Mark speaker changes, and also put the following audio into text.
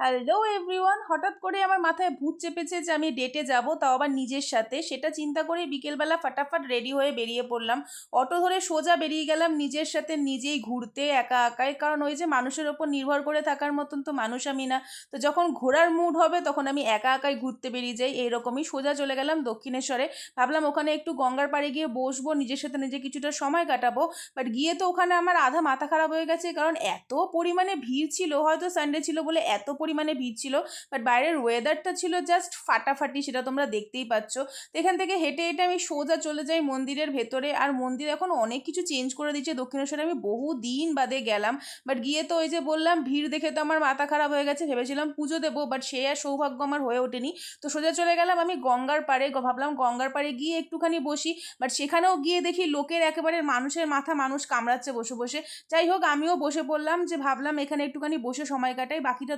Speaker 1: Hello everyone, হঠাৎ করে আমার মাথায় ভূত চেপেছে যে আমি ডেটে যাব, তাও আবার নিজের সাথে। সেটা চিন্তা করে বিকেলবেলা ফাটাফাট রেডি হয়ে বেরিয়ে পড়লাম। অটো ধরে সোজা বেরিয়ে গেলাম নিজের সাথে নিজেই ঘুরতে, একা একাই। কারণ ওই যে মানুষের ওপর নির্ভর করে থাকার মতন তো মানুষ আমি না। তো যখন ঘোরার মুড হবে তখন আমি একা একাই ঘুরতে বেরিয়ে যাই। এইরকমই সোজা চলে গেলাম দক্ষিণেশ্বরে। ভাবলাম ওখানে একটু গঙ্গার পাড়ে গিয়ে বসবো, নিজের সাথে নিজে কিছুটা সময় কাটাবো। বাট গিয়ে তো ওখানে আমার আধা মাথা খারাপ হয়ে গেছে, কারণ এত পরিমাণে ভিড় ছিল। হয়তো সানডে ছিল বলে এত পরিমাণে ভিড় ছিল, বাট বাইরের ওয়েদারটা ছিল জাস্ট ফাটাফাটি, সেটা তোমরা দেখতেই পাচ্ছ। তো এখান থেকে হেঁটে হেঁটে আমি সোজা চলে যাই মন্দিরের ভেতরে। আর মন্দির এখন অনেক কিছু চেঞ্জ করে দিচ্ছে দক্ষিণেশ্বরে, আমি বহু দিন বাদে গেলাম। বাট গিয়ে তো ওই যে বললাম, ভিড় দেখে তো আমার মাথা খারাপ হয়ে গেছে। ভেবেছিলাম পুজো দেবো, বাট সে আর সৌভাগ্য আমার হয়ে ওঠেনি। তো সোজা চলে গেলাম আমি গঙ্গার পাড়ে। ভাবলাম গঙ্গার পাড়ে গিয়ে একটুখানি বসি, বাট সেখানেও গিয়ে দেখি লোকের একেবারে মানুষের মাথা মানুষ কামড়াচ্ছে বসে বসে। যাই হোক, আমিও বসে পড়লাম, যে ভাবলাম এখানে একটুখানি বসে সময় কাটাই, বাকিটা